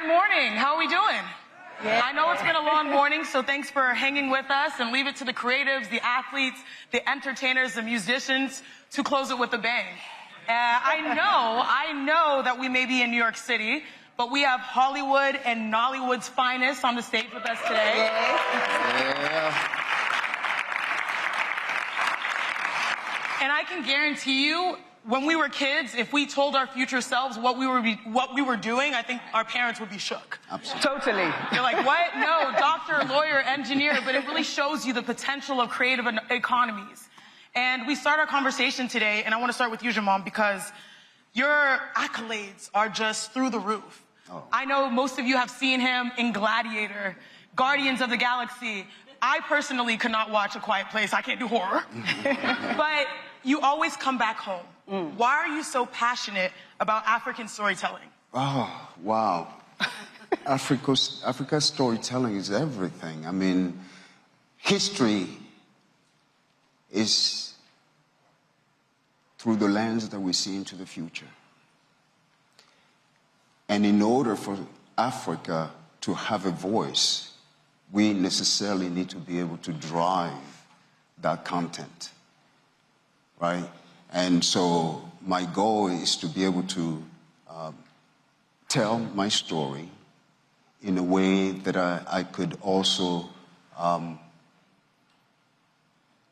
morning. How are we doing? Yeah. I know it's been a long morning, so thanks for hanging with us, and leave it to the creatives, the athletes, the entertainers, the musicians to close it with a bang. I know that we may be in New York City, but we have Hollywood and Nollywood's finest on the stage with us today. Yeah. And I can guarantee you, when we were kids, if we told our future selves what we were doing, I think our parents would be shook. Absolutely. Totally. They're like, what? No, doctor, lawyer, engineer, but it really shows you the potential of creative economies. And we start our conversation today, and I want to start with you, Djimon, because your accolades are just through the roof. Oh. I know most of you have seen him in Gladiator, Guardians of the Galaxy. I personally could not watch A Quiet Place. I can't do horror. But you always come back home. Why are you so passionate about African storytelling? Oh, wow. Africa's storytelling is everything. I mean, history is through the lens that we see into the future. And in order for Africa to have a voice, we necessarily need to be able to drive that content, right? And so my goal is to be able to tell my story in a way that I could also,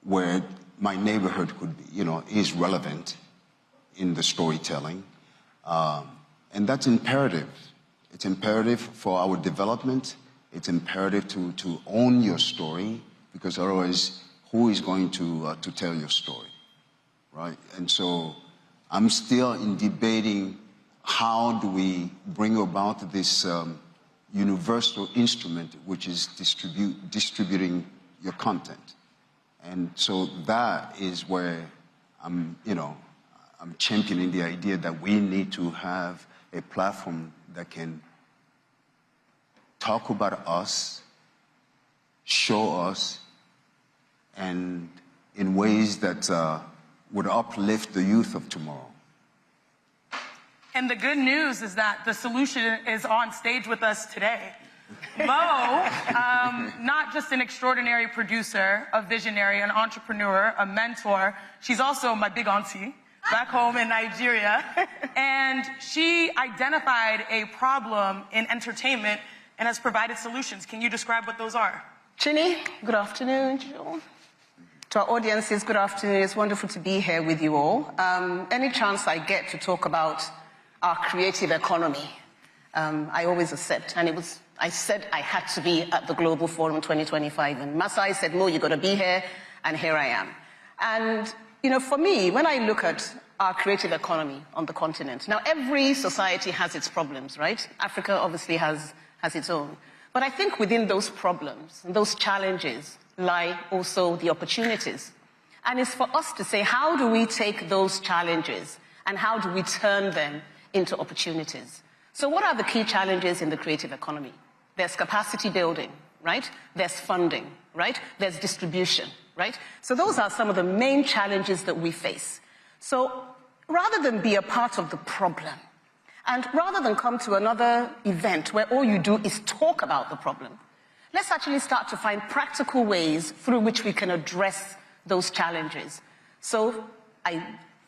where my neighborhood could be, is relevant in the storytelling. And that's imperative. It's imperative for our development. It's imperative to own your story, because otherwise, who is going to tell your story? Right? And so I'm still in debating how do we bring about this universal instrument, which is distributing your content. And so that is where I'm championing the idea that we need to have a platform that can talk about us, show us, and in ways that would uplift the youth of tomorrow. And the good news is that the solution is on stage with us today. Mo, not just an extraordinary producer, a visionary, an entrepreneur, a mentor, she's also my big auntie back home in Nigeria. And she identified a problem in entertainment and has provided solutions. Can you describe what those are? Chiney, good afternoon, Jill. To our audiences, good afternoon. It's wonderful to be here with you all. Any chance I get to talk about our creative economy, I always accept. And I said I had to be at the Global Forum 2025. And Masai said, Mo, you got to be here. And here I am. And, for me, when I look at our creative economy on the continent, now every society has its problems, right? Africa obviously has its own. But I think within those problems, those challenges, lie also the opportunities. And it's for us to say, how do we take those challenges and how do we turn them into opportunities? So what are the key challenges in the creative economy? There's capacity building, right? There's funding, right? There's distribution, right? So those are some of the main challenges that we face. So rather than be a part of the problem, and rather than come to another event where all you do is talk about the problem, let's actually start to find practical ways through which we can address those challenges. So I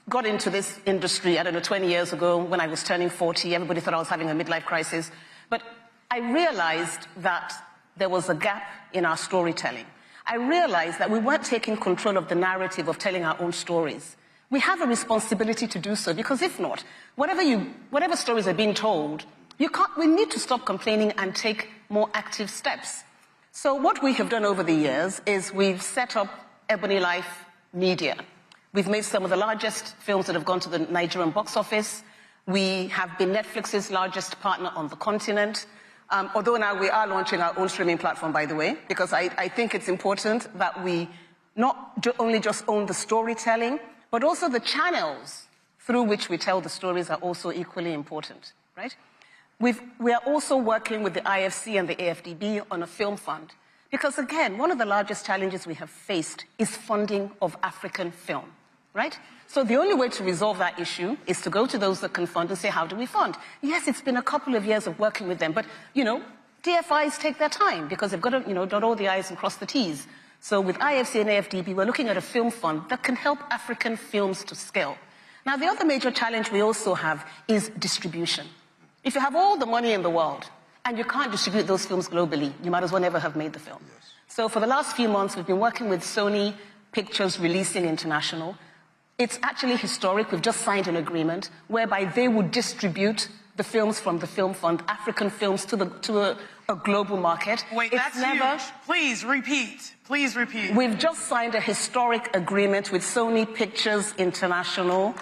got into this industry, 20 years ago when I was turning 40. Everybody thought I was having a midlife crisis. But I realized that there was a gap in our storytelling. I realized that we weren't taking control of the narrative of telling our own stories. We have a responsibility to do so, because if not, whatever stories are being told, we need to stop complaining and take more active steps. So what we have done over the years is we've set up EbonyLife Media. We've made some of the largest films that have gone to the Nigerian box office. We have been Netflix's largest partner on the continent. Although now we are launching our own streaming platform, by the way, because I think it's important that we not only just own the storytelling, but also the channels through which we tell the stories are also equally important, right? We are also working with the IFC and the AFDB on a film fund. Because again, one of the largest challenges we have faced is funding of African film, right? So the only way to resolve that issue is to go to those that can fund and say, how do we fund? Yes, it's been a couple of years of working with them, but, DFIs take their time because they've got to, dot all the I's and cross the T's. So with IFC and AFDB, we're looking at a film fund that can help African films to scale. Now, the other major challenge we also have is distribution. If you have all the money in the world and you can't distribute those films globally, you might as well never have made the film. Yes. So for the last few months, we've been working with Sony Pictures Releasing International. It's actually historic. We've just signed an agreement whereby they would distribute the films from the film fund, African films, to a global market. Wait, that's huge. Please repeat. Please repeat. We've just signed a historic agreement with Sony Pictures International.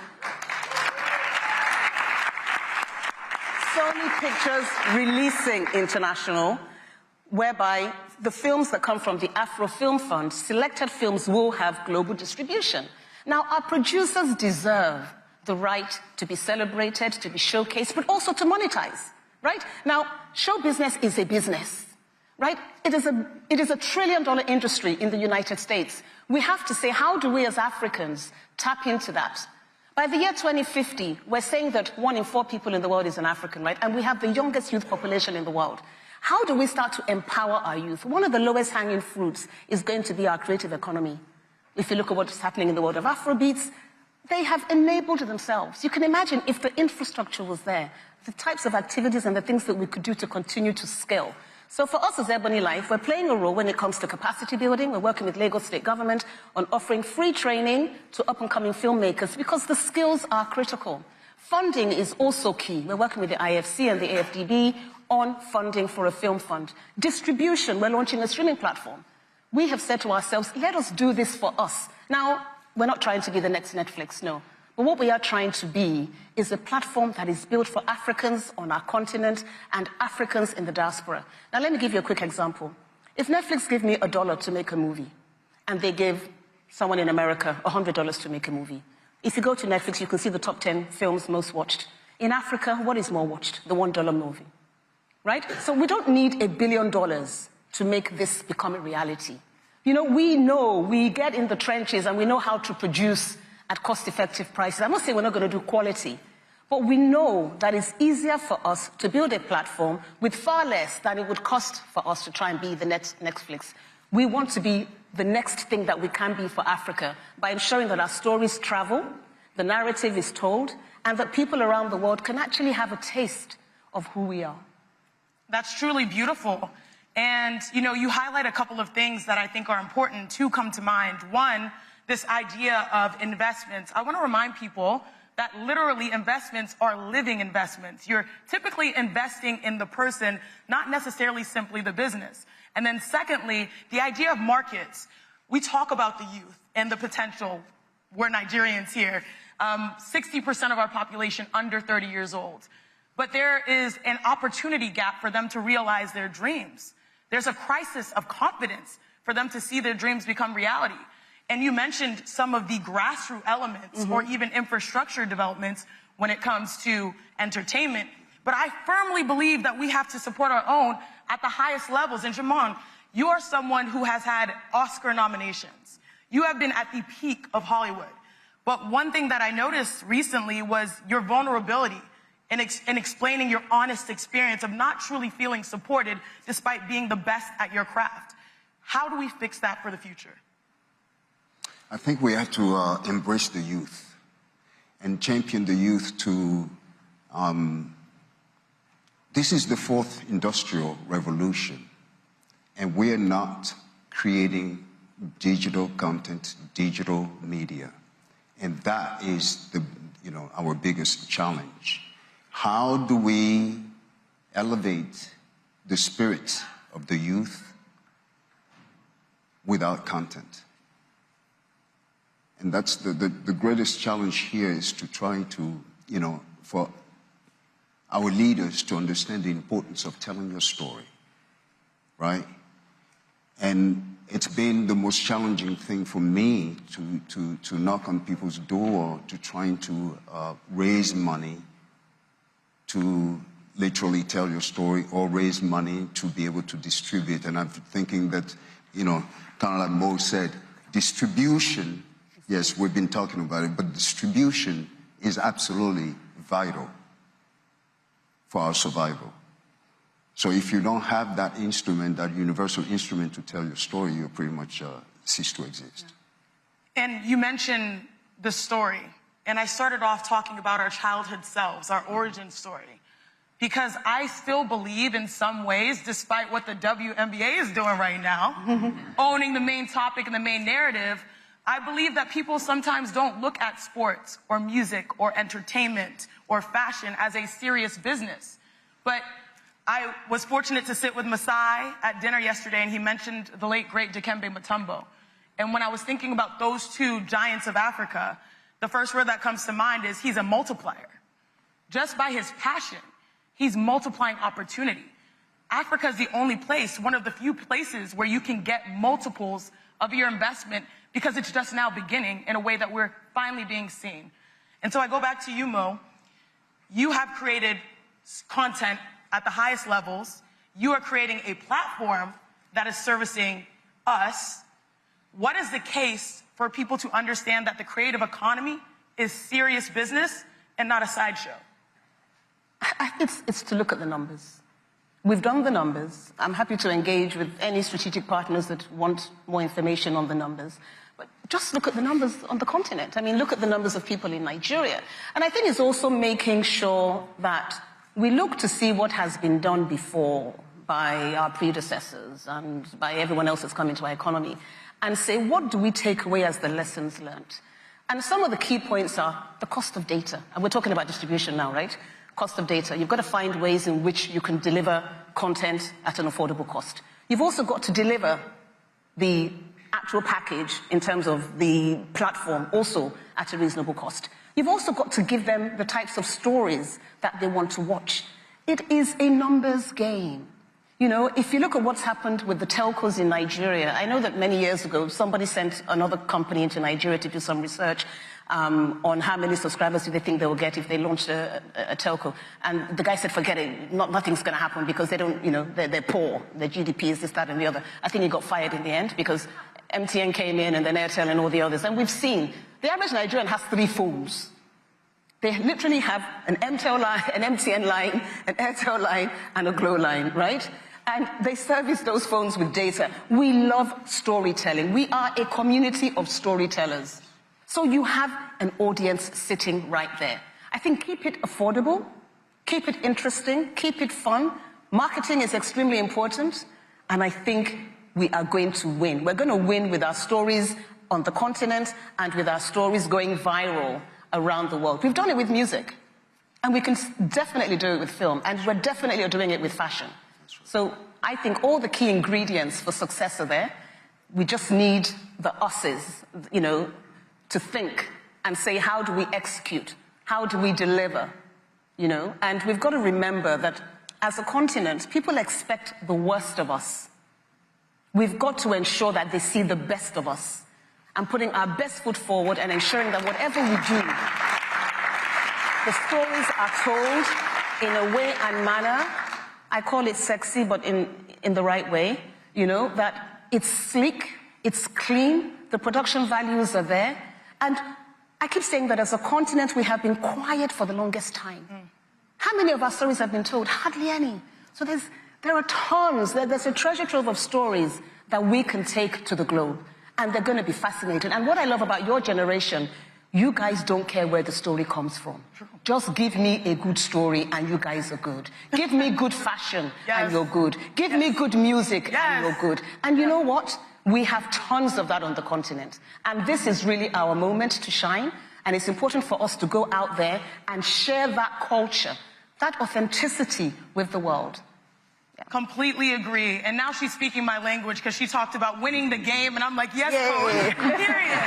Sony Pictures Releasing International, whereby the films that come from the Afro Film Fund, selected films will have global distribution. Now, our producers deserve the right to be celebrated, to be showcased, but also to monetize, right? Now, show business is a business, right? It is a $1 trillion industry in the United States. We have to say, how do we as Africans tap into that? By the year 2050, we're saying that 1 in 4 people in the world is an African, right? And we have the youngest youth population in the world. How do we start to empower our youth? One of the lowest hanging fruits is going to be our creative economy. If you look at what's happening in the world of Afrobeats, they have enabled themselves. You can imagine if the infrastructure was there, the types of activities and the things that we could do to continue to scale. So for us as EbonyLife, we're playing a role when it comes to capacity building. We're working with Lagos State Government on offering free training to up-and-coming filmmakers because the skills are critical. Funding is also key. We're working with the IFC and the AFDB on funding for a film fund. Distribution, we're launching a streaming platform. We have said to ourselves, let us do this for us. Now, we're not trying to be the next Netflix, no. But what we are trying to be is a platform that is built for Africans on our continent and Africans in the diaspora. Now, let me give you a quick example. If Netflix gave me $1 to make a movie, and they gave someone in America $100 to make a movie, if you go to Netflix, you can see the top 10 films most watched. In Africa, what is more watched? The $1 movie, right? So we don't need $1 billion to make this become a reality. We get in the trenches and we know how to produce at cost-effective prices. I'm not saying we're not going to do quality, but we know that it's easier for us to build a platform with far less than it would cost for us to try and be the next Netflix. We want to be the next thing that we can be for Africa by ensuring that our stories travel, the narrative is told, and that people around the world can actually have a taste of who we are. That's truly beautiful. And, you highlight a couple of things that I think are important to come to mind. One, this idea of investments. I want to remind people that literally investments are living investments. You're typically investing in the person, not necessarily simply the business. And then secondly, the idea of markets. We talk about the youth and the potential. We're Nigerians here. 60% of our population under 30 years old. But there is an opportunity gap for them to realize their dreams. There's a crisis of confidence for them to see their dreams become reality. And you mentioned some of the grassroots elements or even infrastructure developments when it comes to entertainment. But I firmly believe that we have to support our own at the highest levels. And Djimon, you are someone who has had Oscar nominations. You have been at the peak of Hollywood. But one thing that I noticed recently was your vulnerability in explaining your honest experience of not truly feeling supported despite being the best at your craft. How do we fix that for the future? I think we have to embrace the youth and champion the youth to... this is the 4th industrial revolution, and we're not creating digital content, digital media. And that is our biggest challenge. How do we elevate the spirit of the youth without content? And that's the greatest challenge here, is to try to, for our leaders to understand the importance of telling your story, right? And it's been the most challenging thing for me to knock on people's door, to trying to raise money to literally tell your story, or raise money to be able to distribute. And I'm thinking that, kind of like Mo said, distribution Yes, we've been talking about it, but distribution is absolutely vital for our survival. So if you don't have that instrument, that universal instrument to tell your story, you pretty much cease to exist. And you mentioned the story, and I started off talking about our childhood selves, our origin story, because I still believe in some ways, despite what the WNBA is doing right now, owning the main topic and the main narrative, I believe that people sometimes don't look at sports or music or entertainment or fashion as a serious business. But I was fortunate to sit with Masai at dinner yesterday, and he mentioned the late, great Dikembe Mutombo. And when I was thinking about those two giants of Africa, the first word that comes to mind is he's a multiplier. Just by his passion, he's multiplying opportunity. Africa is the only place, one of the few places where you can get multiples of your investment because it's just now beginning in a way that we're finally being seen. And so I go back to you, Mo. You have created content at the highest levels. You are creating a platform that is servicing us. What is the case for people to understand that the creative economy is serious business and not a sideshow? It's to look at the numbers. We've done the numbers. I'm happy to engage with any strategic partners that want more information on the numbers. But just look at the numbers on the continent. I mean, look at the numbers of people in Nigeria. And I think it's also making sure that we look to see what has been done before by our predecessors and by everyone else that's come into our economy and say, what do we take away as the lessons learned? And some of the key points are the cost of data. And we're talking about distribution now, right? Cost of data. You've got to find ways in which you can deliver content at an affordable cost. You've also got to deliver the actual package in terms of the platform also at a reasonable cost. You've also got to give them the types of stories that they want to watch. It is a numbers game. You know, if you look at what's happened with the telcos in Nigeria, I know that many years ago, somebody sent another company into Nigeria to do some research on how many subscribers do they think they will get if they launch a telco. And the guy said, forget it, nothing's going to happen because they don't, you know, they're poor. Their GDP is this, that, and the other. I think he got fired in the end because MTN came in and then Airtel and all the others. And we've seen the average Nigerian has 3 phones. They literally have an MTEL line, an MTN line, an Airtel line, and a Glow line, right? And they service those phones with data. We love storytelling. We are a community of storytellers. So you have an audience sitting right there. I think keep it affordable, keep it interesting, keep it fun. Marketing is extremely important, and I think we are going to win. We're going to win with our stories on the continent and with our stories going viral around the world. We've done it with music, and we can definitely do it with film, and we're definitely doing it with fashion. So I think all the key ingredients for success are there. We just need the us's, you know, to think and say, how do we execute? How do we deliver? You know, and we've got to remember that as a continent, people expect the worst of us. We've got to ensure that they see the best of us and putting our best foot forward and ensuring that whatever we do, the stories are told in a way and manner, I call it sexy, but in the right way, you know, that it's sleek, it's clean, the production values are there. And I keep saying that as a continent, we have been quiet for the longest time. How many of our stories have been told? Hardly any. So there are tons, there's a treasure trove of stories that we can take to the globe. And they're going to be fascinating. And what I love about your generation, you guys don't care where the story comes from. Just give me a good story and you guys are good. Give me good fashion and you're good. Give me good music and you're good. And you know what? We have tons of that on the continent. And this is really our moment to shine. And it's important for us to go out there and share that culture, that authenticity with the world. Completely agree. And now she's speaking my language because she talked about winning the game. And I'm like, yes, coach, period.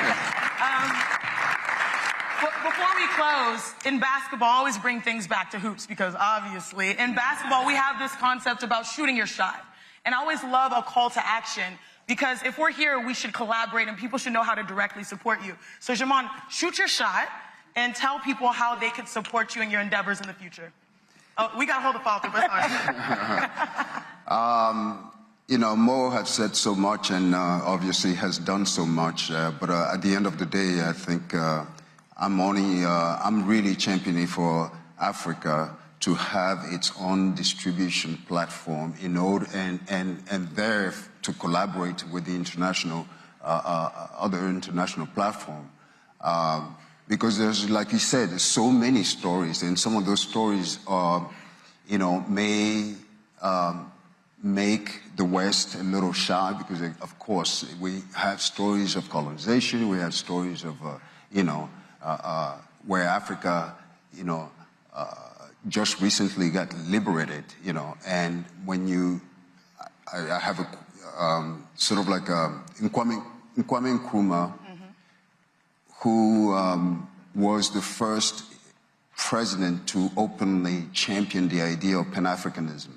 Before we close, in basketball, I always bring things back to hoops because obviously in basketball, we have this concept about shooting your shot. And I always love a call to action because if we're here, we should collaborate and people should know how to directly support you. So Djimon, shoot your shot and tell people how they can support you in your endeavors in the future. Oh, we got to hold the follow-through, but You know, Mo has said so much and obviously has done so much, but at the end of the day, I think I'm really championing for Africa to have its own distribution platform in order and there to collaborate with the international, other international platform. Because there's, like you said, there's so many stories, and some of those stories are, you know, may make the West a little shy because, of course, we have stories of colonization, we have stories of, you know, where Africa, you know, just recently got liberated, you know, and when you, I have a sort of like Kwame Nkrumah, who was the first president to openly champion the idea of Pan-Africanism,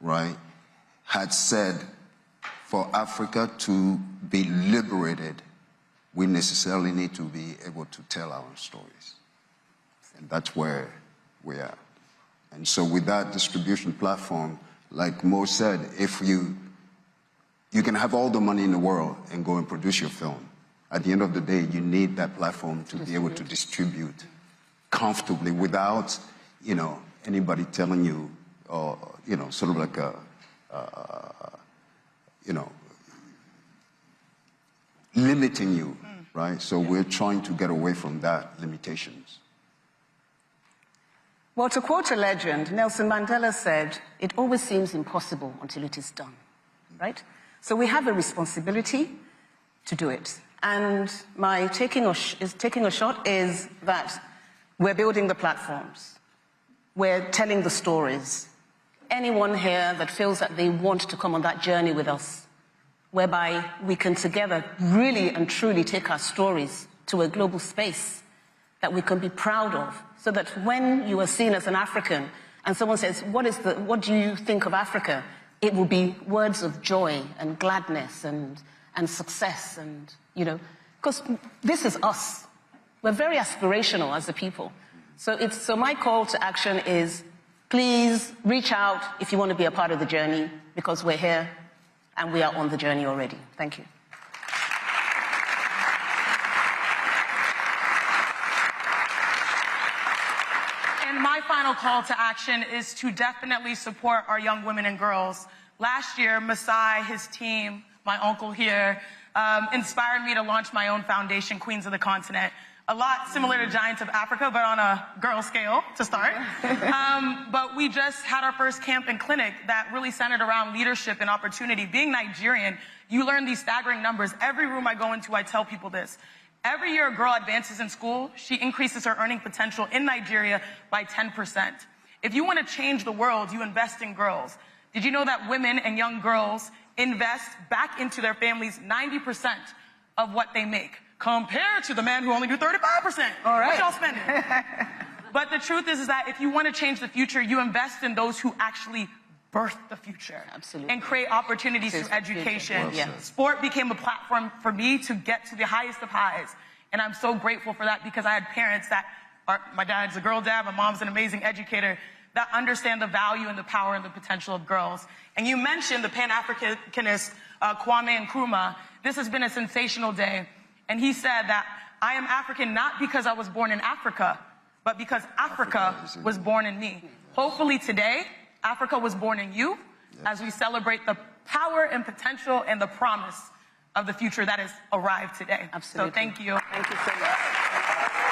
right, had said for Africa to be liberated, we necessarily need to be able to tell our own stories. And that's where we are. And so with that distribution platform, like Mo said, if you can have all the money in the world and go and produce your film, at the end of the day, you need that platform to be able to distribute comfortably without, you know, anybody telling you, or, you know, sort of like a, you know, limiting you, right? So we're trying to get away from that limitations. Well, to quote a legend, Nelson Mandela said, "It always seems impossible until it is done," right? So we have a responsibility to do it. And my taking a shot is that we're building the platforms. We're telling the stories. Anyone here that feels that they want to come on that journey with us, whereby we can together really and truly take our stories to a global space that we can be proud of, so that when you are seen as an African and someone says, what do you think of Africa? It will be words of joy and gladness and success, and, you know, because this is us. We're very aspirational as a people. So my call to action is, please reach out if you want to be a part of the journey, because we're here and we are on the journey already. Thank you. And my final call to action is to definitely support our young women and girls. Last year, Masai, his team, my uncle here, inspired me to launch my own foundation, Queens of the Continent. A lot similar to Giants of Africa, but on a girl scale to start. But we just had our first camp and clinic that really centered around leadership and opportunity. Being Nigerian, you learn these staggering numbers. Every room I go into, I tell people this. Every year a girl advances in school, she increases her earning potential in Nigeria by 10%. If you want to change the world, you invest in girls. Did you know that women and young girls invest back into their families 90% of what they make, compared to the men who only do 35%. All right. What y'all spending? But the truth is that if you want to change the future, you invest in those who actually birth the future. Absolutely. And create opportunities through education. Well, yeah. Sport became a platform for me to get to the highest of highs. And I'm so grateful for that, because I had parents that are, my dad's a girl dad, my mom's an amazing educator, that understand the value and the power and the potential of girls. And you mentioned the Pan-Africanist Kwame Nkrumah. This has been a sensational day. And he said that I am African not because I was born in Africa, but because Africa was born in me. Hopefully today, Africa was born in you, as we celebrate the power and potential and the promise of the future that has arrived today. Absolutely. So thank you. Thank you so much.